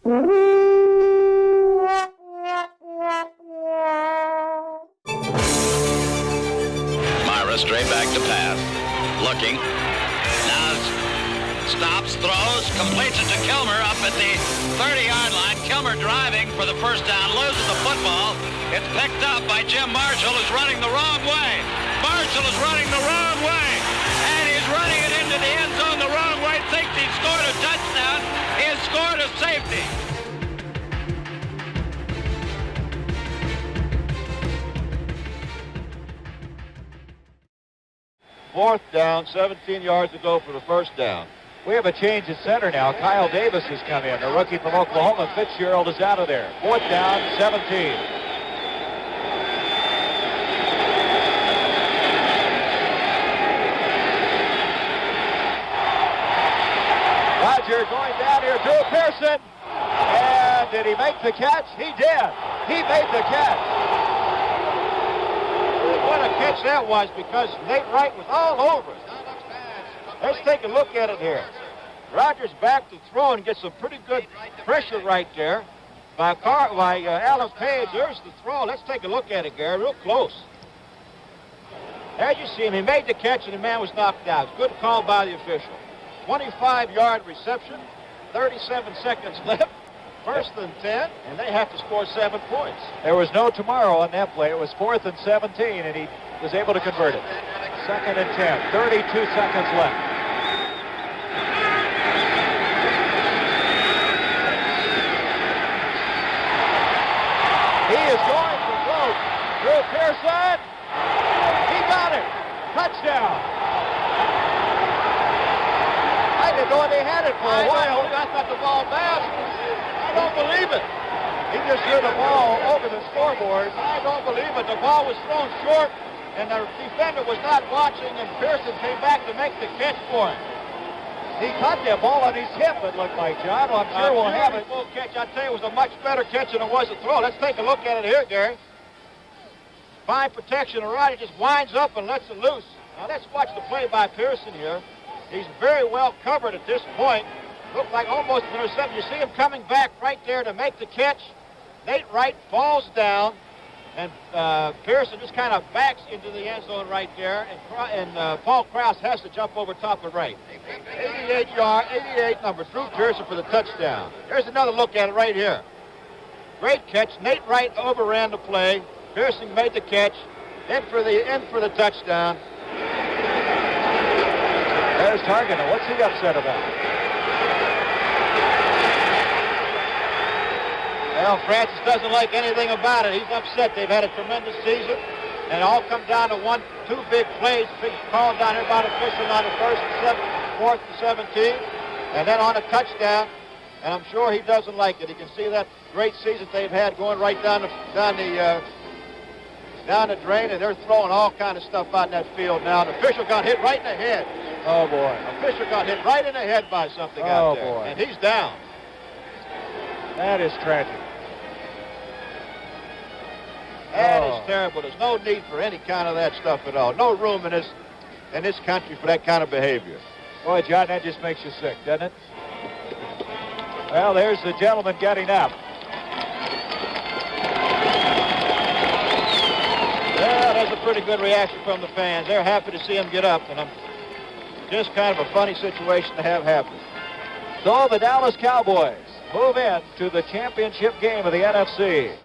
Myra straight back to pass. Looking. Now stops, throws, completes it to Kilmer up at the 30-yard line. Kilmer driving for the first down, loses the football. It's picked up by Jim Marshall, who's running the wrong way. Marshall is running the wrong way, and he's running it into the end zone the wrong way. Thinks he scored a touchdown. He has scored a safety. Fourth down, 17 yards to go for the first down. We have a change at center now. Kyle Davis has come in, the rookie from Oklahoma. Fitzgerald is out of there. Fourth down, 17. Roger going down here, Drew Pearson. And did he make the catch? He did. He made the catch. What a catch that was, because Nate Wright was all over it. Let's take a look at it here. Rogers back to throw and gets some pretty good pressure right there by Alan Page. There's the throw. Let's take a look at it, Gary, real close. As you see him, he made the catch and the man was knocked out. Good call by the official. 25-yard reception, 37 seconds left. First and 10, and they have to score 7 points. There was no tomorrow on that play. It was 4th and 17, and he was able to convert it. 2nd and 10, 32 seconds left. He is going for broke. Drew Pearson. He got it. Touchdown. I didn't know they had it for a while. I thought the ball bounced. I don't believe it. He just threw the ball over the scoreboard. I don't believe it. The ball was thrown short, and the defender was not watching, and Pearson came back to make the catch for him. He caught that ball on his hip, it looked like, John. Well, I'm sure we'll have it. Full catch. I tell you, it was a much better catch than it was a throw. Let's take a look at it here, Gary. Fine protection. Roddy just winds up and lets it loose. Now let's watch the play by Pearson here. He's very well covered at this point. Looked like almost an interception. You see him coming back right there to make the catch. Nate Wright falls down, and Pearson just kind of backs into the end zone right there, and Paul Krause has to jump over top of Wright. 88 number, Drew Pearson for the touchdown. There's another look at it right here. Great catch. Nate Wright overran the play. Pearson made the catch. In for the touchdown. There's Target. What's he upset about? Well, Francis doesn't like anything about it. He's upset. They've had a tremendous season, and it all comes down to two big plays. Big call down here by the official on the 4th and 17, and then on a touchdown. And I'm sure he doesn't like it. You can see that great season they've had going right down the drain, and they're throwing all kind of stuff out in that field now. The official got hit right in the head. Oh boy! The official got hit right in the head by something out there, boy. And he's down. That is tragic. That is terrible. There's no need for any kind of that stuff at all. No room in this country for that kind of behavior. Boy, John, that just makes you sick, doesn't it? Well, there's the gentleman getting up. Well, that's a pretty good reaction from the fans. They're happy to see him get up, and just kind of a funny situation to have happen. So the Dallas Cowboys move in to the championship game of the NFC.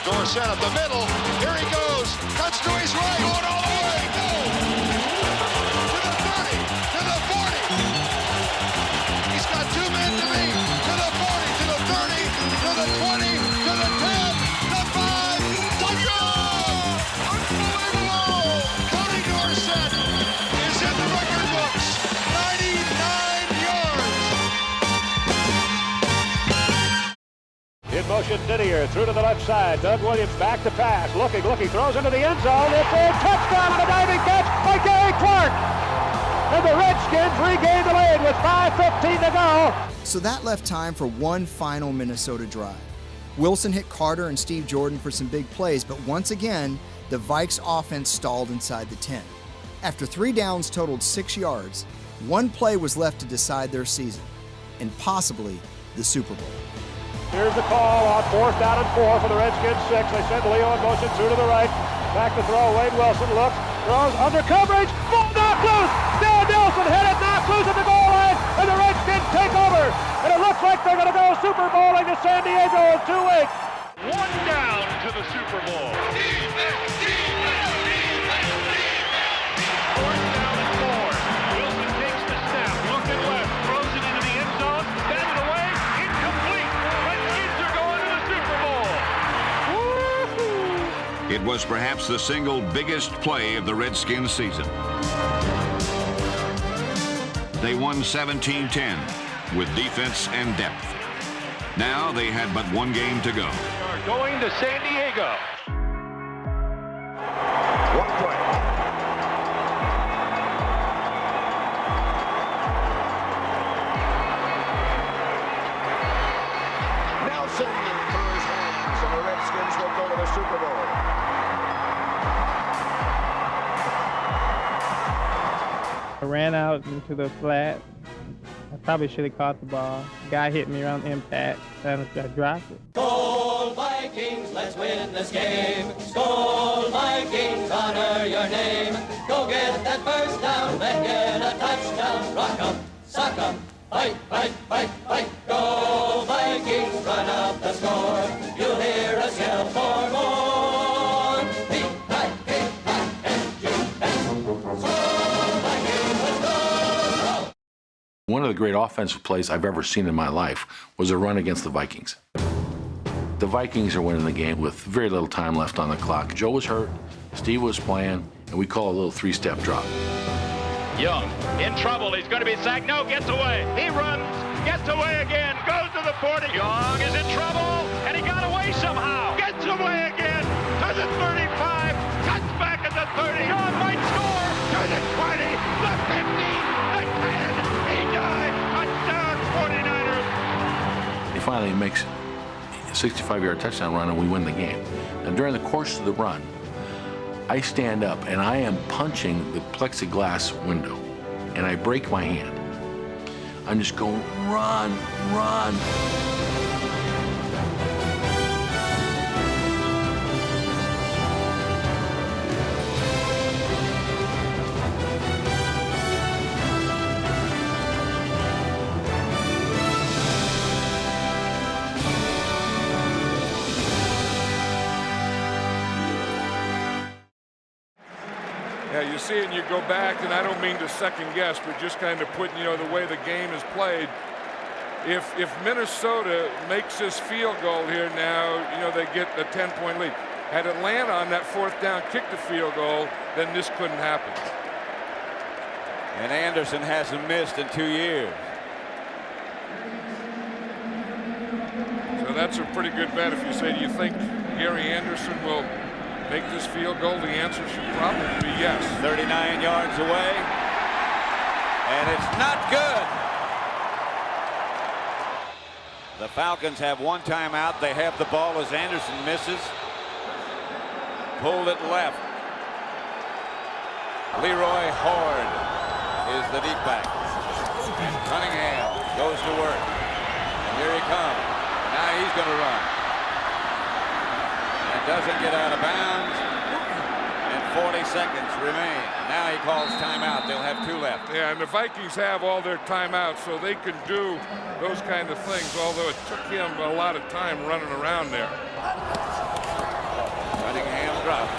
Dorsett up the middle. Here he goes. Cuts to his right. Going all the way. No. To the 30. To the 40. He's got 2 men to beat. To the 40. To the 30. To the 20. To the 10. The 5. Touchdown! Unbelievable! Cody Dorsett is in the record books. 99 yards. In motion, Didier through to the left side. Doug Williams back to pass. Looking, throws into the end zone. It's a touchdown and a diving catch by Gary Clark. And the Redskins regain the lead with 5:15 to go. So that left time for one final Minnesota drive. Wilson hit Carter and Steve Jordan for some big plays, but once again, the Vikes offense stalled inside the 10. After 3 downs totaled 6 yards, one play was left to decide their season, and possibly the Super Bowl. Here's the call on 4th down and 4 for the Redskins 6. They send Leo in motion through to the right. Back to throw. Wade Wilson looks, throws under coverage. Ball knocked loose. Dan Nelson hit it, knocked loose at the goal line, and the Redskins take over. And it looks like they're going to go Super Bowling to San Diego in 2 weeks. 1 down to the Super Bowl. 4th down and 4. Wilson takes the snap, looking left, throws it into the end zone, batted away, incomplete. Redskins are going to the Super Bowl. Woo-hoo. It was perhaps the single biggest play of the Redskins season. They won 17-10 with defense and depth. Now they had but 1 game to go. Going to San Diego. 1 play. Nelson through his hands, and the Redskins will go to the Super Bowl. I ran out into the flat. I probably should have caught the ball. Guy hit me around the impact, and I dropped it. Skol Vikings, let's win this game. Skol Vikings, honor your name. Go get that first down, then get a touchdown. Rock 'em, sock 'em, fight, fight, fight, fight. Go Vikings, run up the score. You'll hear us yell for more. V-I-K-I-N-G-S. Skol Vikings, let's go. One of the great offensive plays I've ever seen in my life was a run against the Vikings. The Vikings are winning the game with very little time left on the clock. Joe was hurt, Steve was playing, and we call a little 3-step drop. Young in trouble. He's going to be sacked. No, gets away. He runs, gets away again, goes to the 40. Young is in trouble, and he got away somehow. Gets away again to the 35. Cuts back at the 30. Young might score to the 20, the 15, the 10. He died. Touchdown, 49ers. He finally makes a 65-yard touchdown run, and we win the game. And during the course of the run, I stand up, and I am punching the plexiglass window, and I break my hand. I'm just going, run, run. Yeah, you see it and you go back, and I don't mean to second guess, but just kind of putting, the way the game is played. If Minnesota makes this field goal here now, they get a 10-point lead. Had Atlanta on that 4th down kicked the field goal, then this couldn't happen. And Anderson hasn't missed in 2 years. So that's a pretty good bet if you say, do you think Gary Anderson will make this field goal? The answer should probably be yes. 39 yards away, and it's not good. The Falcons have 1 timeout. They have the ball as Anderson misses. Pulled it left. Leroy Horde is the deep back. And Cunningham goes to work. And here he comes. Now he's going to run. Doesn't get out of bounds, and 40 seconds remain. Now he calls timeout. They'll have 2 left. Yeah, and the Vikings have all their timeouts, so they can do those kind of things, although it took him a lot of time running around there. Cunningham drops.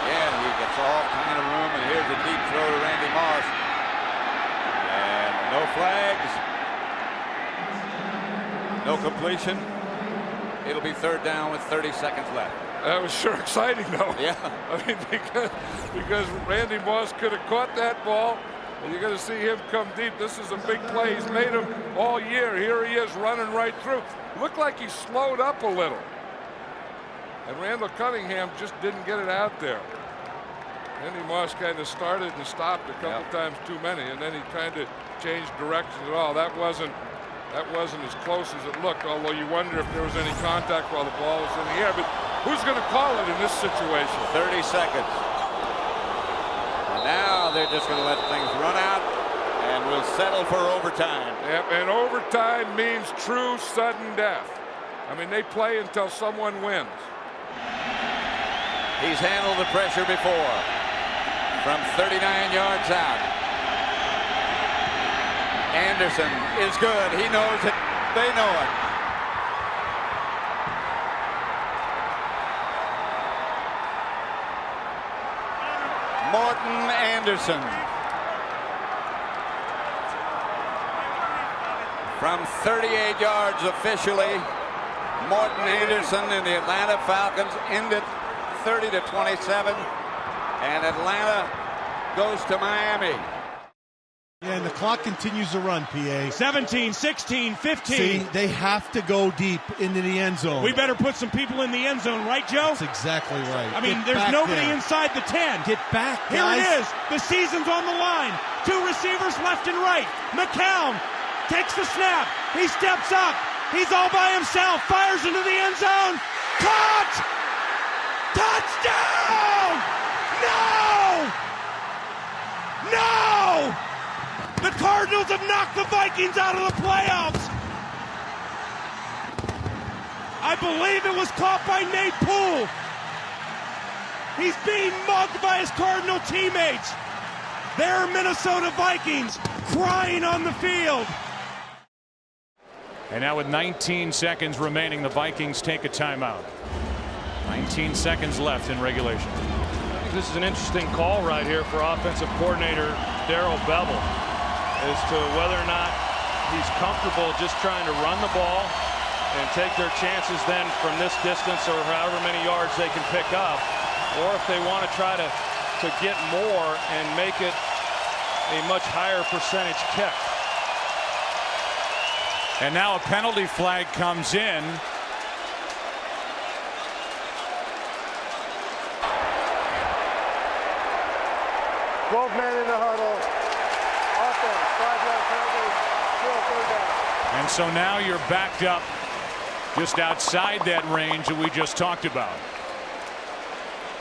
Again, he gets all kind of room, and here's a deep throw to Randy Moss. And no flags. No completion. It'll be third down with 30 seconds left. That was sure exciting, though. Yeah. I mean, because Randy Moss could have caught that ball. And you're going to see him come deep. This is a big play. He's made him all year. Here he is running right through. Looked like he slowed up a little. And Randall Cunningham just didn't get it out there. Randy Moss kind of started and stopped a couple times too many, and then he kind of changed directions at all. That wasn't as close as it looked, although you wonder if there was any contact while the ball was in the air. But who's going to call it in this situation? 30 seconds. And now they're just going to let things run out, and we'll settle for overtime. Yep, and overtime means true sudden death. I mean, they play until someone wins. He's handled the pressure before from 39 yards out. Anderson is good. He knows it. They know it. Morton Anderson from 38 yards officially. Morton Anderson and the Atlanta Falcons end it 30-27, and Atlanta goes to Miami. Yeah, and the clock continues to run, PA. 17, 16, 15. See, they have to go deep into the end zone. We better put some people in the end zone, right, Joe? That's exactly right. I mean, there's nobody inside the 10. Get back, guys. Here it is. The season's on the line. Two receivers left and right. McCown takes the snap. He steps up. He's all by himself. Fires into the end zone. Caught! Touchdown! No! No! The Cardinals have knocked the Vikings out of the playoffs. I believe it was caught by Nate Poole. He's being mugged by his Cardinal teammates. They're Minnesota Vikings crying on the field. And now with 19 seconds remaining, the Vikings take a timeout. 19 seconds left in regulation. I think this is an interesting call right here for offensive coordinator Darrell Bevell as to whether or not he's comfortable just trying to run the ball and take their chances then from this distance or however many yards they can pick up, or if they want to try to get more and make it a much higher percentage kick. And now a penalty flag comes in. Both men in the huddle. Offense, 5-yard penalty, still third down. And so now you're backed up just outside that range that we just talked about.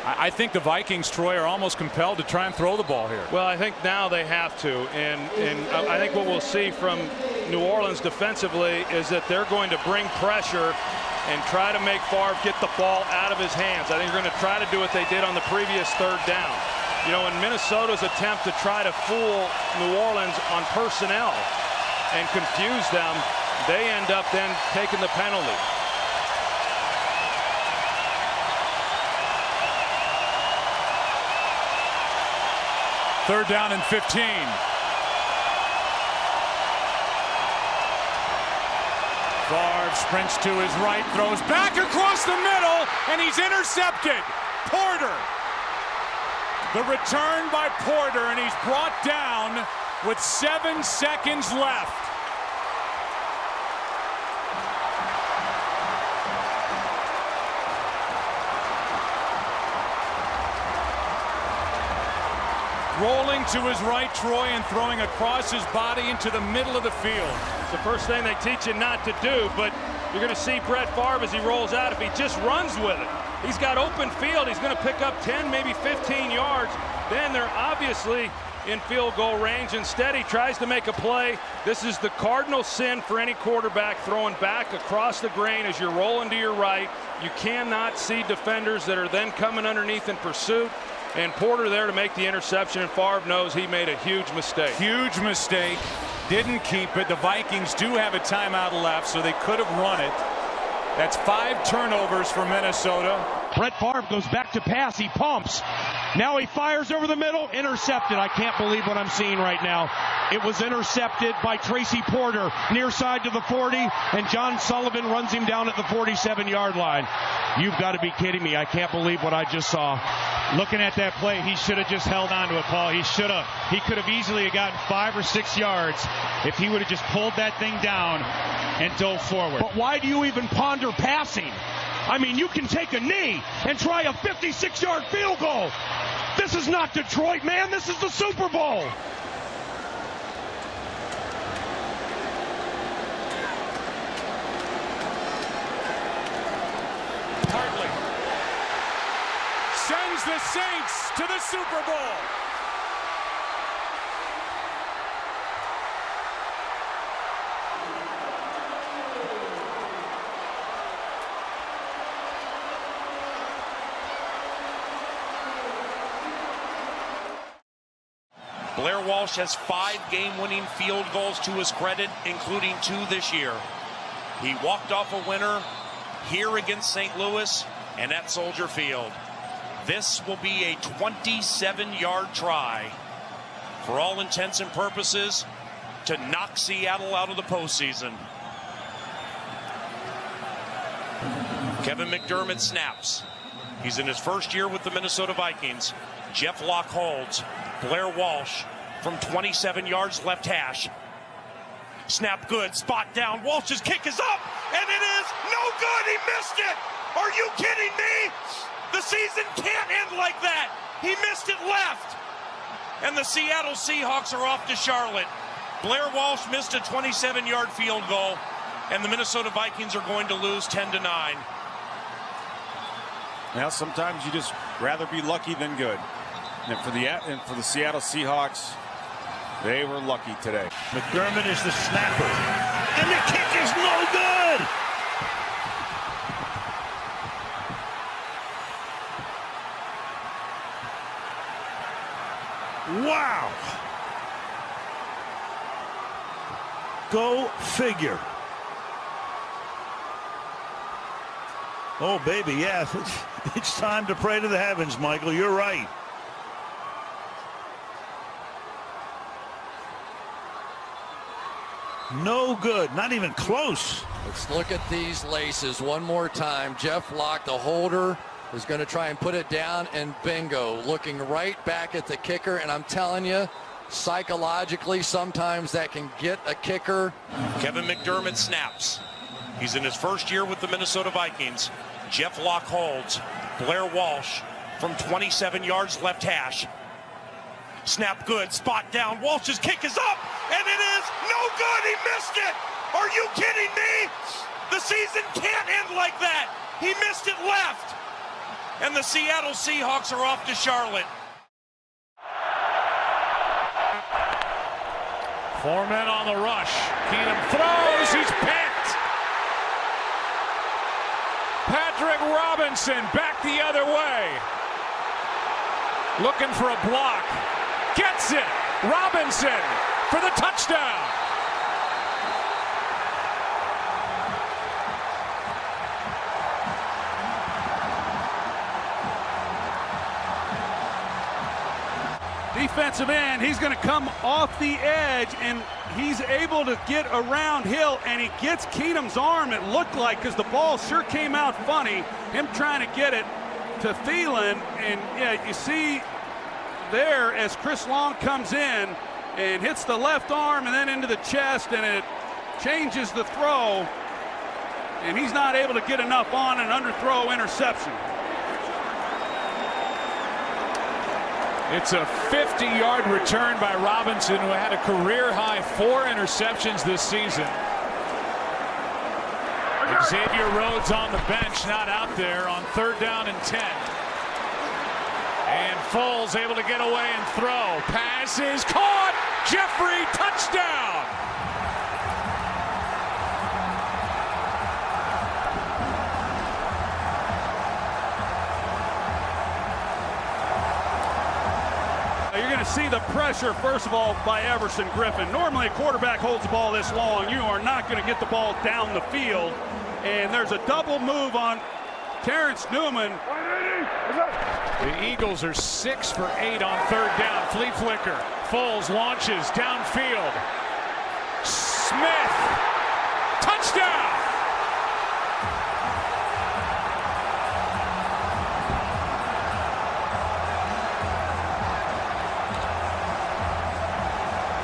I think the Vikings, Troy, are almost compelled to try and throw the ball here. Well, I think now they have to, and I think what we'll see from New Orleans defensively is that they're going to bring pressure and try to make Favre get the ball out of his hands. I think they're going to try to do what they did on the previous third down. You know, in Minnesota's attempt to try to fool New Orleans on personnel and confuse them, they end up then taking the penalty. Third down and 15. Favre sprints to his right, throws back across the middle, and he's intercepted. Porter. The return by Porter, and he's brought down with 7 seconds left. Rolling to his right, Troy, and throwing across his body into the middle of the field. It's the first thing they teach you not to do, but you're going to see Brett Favre as he rolls out. If he just runs with it, he's got open field. He's going to pick up 10, maybe 15 yards. Then they're obviously in field goal range. Instead, he tries to make a play. This is the cardinal sin for any quarterback, throwing back across the grain as you're rolling to your right. You cannot see defenders that are then coming underneath in pursuit. And Porter there to make the interception, and Favre knows he made a huge mistake. Huge mistake. Didn't keep it. The Vikings do have a timeout left, so they could have run it. That's 5 turnovers for Minnesota. Brett Favre goes back to pass. He pumps. Now he fires over the middle. Intercepted. I can't believe what I'm seeing right now. It was intercepted by Tracy Porter near side to the 40, and John Sullivan runs him down at the 47-yard line. You've got to be kidding me. I can't believe what I just saw. Looking at that play, he should have just held on to it, Paul. He should have. He could have easily gotten 5 or 6 yards if he would have just pulled that thing down and dove forward. But why do you even ponder passing? I mean, you can take a knee and try a 56-yard field goal. This is not Detroit, man. This is the Super Bowl. Hartley sends the Saints to the Super Bowl. Blair Walsh has 5 game-winning field goals to his credit, including 2 this year. He walked off a winner here against St. Louis and at Soldier Field. This will be a 27-yard try, for all intents and purposes, to knock Seattle out of the postseason. Kevin McDermott snaps. He's in his first year with the Minnesota Vikings. Jeff Locke holds. Blair Walsh from 27 yards left hash. Snap good, spot down. Walsh's kick is up, and it is no good. He missed it. Are you kidding me? The season can't end like that. He missed it left. And the Seattle Seahawks are off to Charlotte. Blair Walsh missed a 27-yard field goal, and the Minnesota Vikings are going to lose 10-9. Now, sometimes you just rather be lucky than good. And for the Seattle Seahawks, they were lucky today. McDermott is the snapper, and the kick is no good. Wow. Go figure. Oh, baby, yeah. It's time to pray to the heavens, Michael. You're right. No good, not even close. Let's look at these laces one more time. Jeff Locke, the holder, is going to try and put it down, and bingo, looking right back at the kicker. And I'm telling you, psychologically, sometimes that can get a kicker. Kevin McDermott snaps. He's in his first year with the Minnesota Vikings. Jeff Locke holds. Blair Walsh from 27 yards left hash. Snap good, spot down. Walsh's kick is up, and it is no good. He missed it. Are you kidding me? The season can't end like that. He missed it left. And the Seattle Seahawks are off to Charlotte. 4 men on the rush. Keenum throws. He's picked. Patrick Robinson back the other way. Looking for a block. Gets it. Robinson for the touchdown. Defensive end, he's going to come off the edge, and he's able to get around Hill, and he gets Keenum's arm, it looked like, because the ball sure came out funny, him trying to get it to Thielen. And yeah, you see there as Chris Long comes in and hits the left arm and then into the chest, and it changes the throw, and he's not able to get enough on an underthrow interception. It's a 50-yard return by Robinson, who had a career-high 4 interceptions this season. Xavier Rhodes on the bench, not out there on 3rd down and 10. And Foles able to get away and throw. Pass is caught. Jeffrey, touchdown. You're going to see the pressure, first of all, by Everson Griffin. Normally, a quarterback holds the ball this long. You are not going to get the ball down the field. And there's a double move on Terrence Newman. The Eagles are 6 for 8 on third down. Flea flicker. Foles launches downfield. Smith. Touchdown.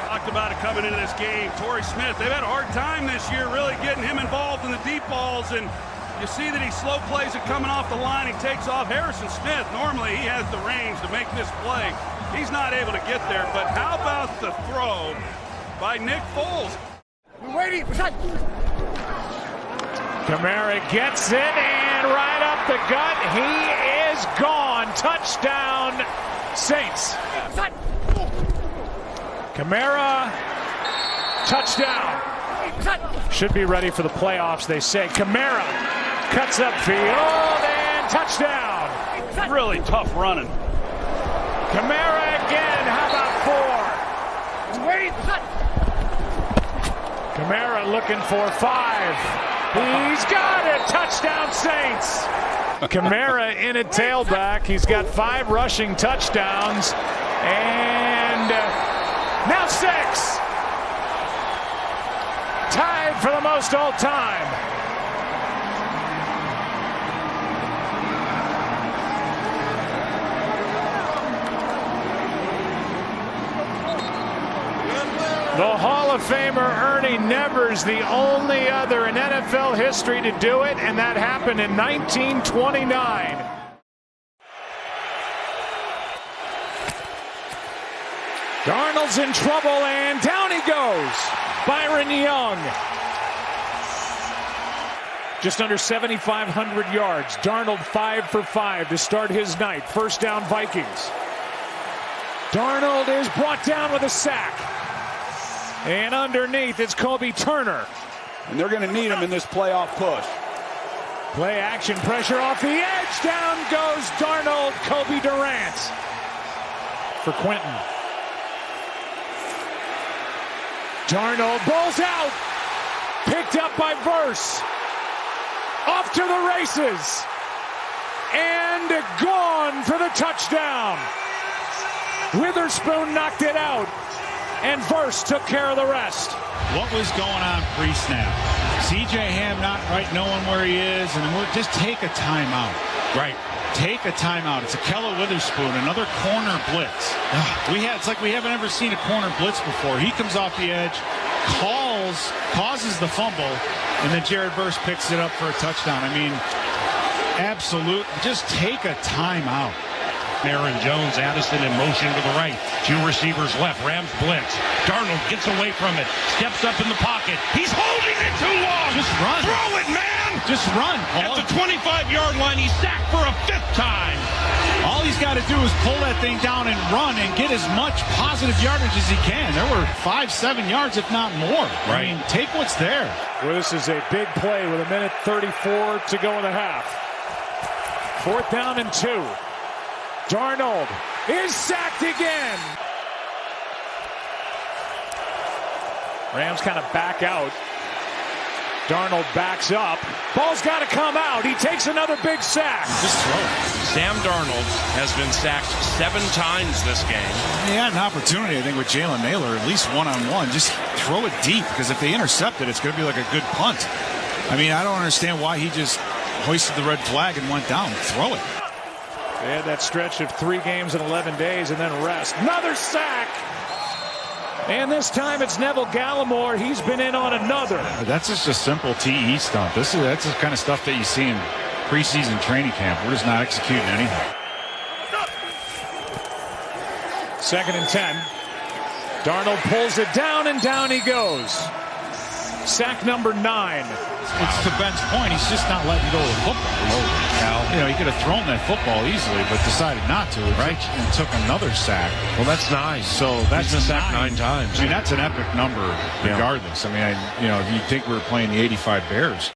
Talked about it coming into this game. Torrey Smith, they've had a hard time this year really getting him involved in the deep balls, and you see that he slow plays it coming off the line. He takes off. Harrison Smith, normally he has the range to make this play. He's not able to get there, but how about the throw by Nick Foles? We're waiting. Kamara gets it, and right up the gut, he is gone. Touchdown, Saints. Kamara, touchdown. Should be ready for the playoffs, they say. Kamara cuts upfield and touchdown. Really tough running. Kamara again. How about 4? Wait. Kamara looking for 5. He's got it. Touchdown, Saints. Kamara in at tailback. He's got 5 rushing touchdowns. And now 6. Tied for the most all time. The Hall of Famer Ernie Nevers, the only other in NFL history to do it, and that happened in 1929. Darnold's in trouble, and down he goes. Byron Young. Just under 7,500 yards. Darnold 5 for 5 to start his night. First down, Vikings. Darnold is brought down with a sack. And underneath, it's Kobe Turner. And they're going to need him in this playoff push. Play action, pressure off the edge. Down goes Darnold. Kobe Durant for Quentin. Darnold balls out. Picked up by Verse. Off to the races. And gone for the touchdown. Witherspoon knocked it out. And Verse took care of the rest. What was going on pre-snap? C.J. Ham not right knowing where he is, and we'll just take a timeout. Right. Take a timeout. It's Akella Witherspoon, another corner blitz. It's like we haven't ever seen a corner blitz before. He comes off the edge, causes the fumble, and then Jared Verse picks it up for a touchdown. I mean, absolute. Just take a timeout. Aaron Jones, Addison in motion to the right. 2 receivers left. Rams blitz. Darnold gets away from it. Steps up in the pocket. He's holding it too long. Just run. Throw it, man. Just run. At the 25-yard line, he's sacked for a 5th time. All he's got to do is pull that thing down and run and get as much positive yardage as he can. There were 5-7 yards, if not more. Right. I mean, take what's there. Well, this is a big play with 1:34 to go in the half. 4th down and 2. Darnold is sacked again. Rams kind of back out. Darnold backs up. Ball's got to come out. He takes another big sack. Just throw it. Sam Darnold has been sacked 7 times this game. He had an opportunity, I think, with Jalen Naylor, at least one-on-one. Just throw it deep, because if they intercept it, it's going to be like a good punt. I mean, I don't understand why he just hoisted the red flag and went down. Throw it. They had that stretch of 3 games in 11 days and then rest. Another sack. And this time it's Neville Gallimore. He's been in on another. That's just a simple TE stunt. That's the kind of stuff that you see in preseason training camp. We're just not executing anything. 2nd and 10. Darnold pulls it down, and down he goes. Sack number 9. It's to Ben's point. He's just not letting go of the football. You know, he could have thrown that football easily, but decided not to. Right. And took another sack. Well, that's 9. So that's been sacked 9 times. I mean, that's an epic number regardless. I mean, you'd think we were playing the 85 Bears.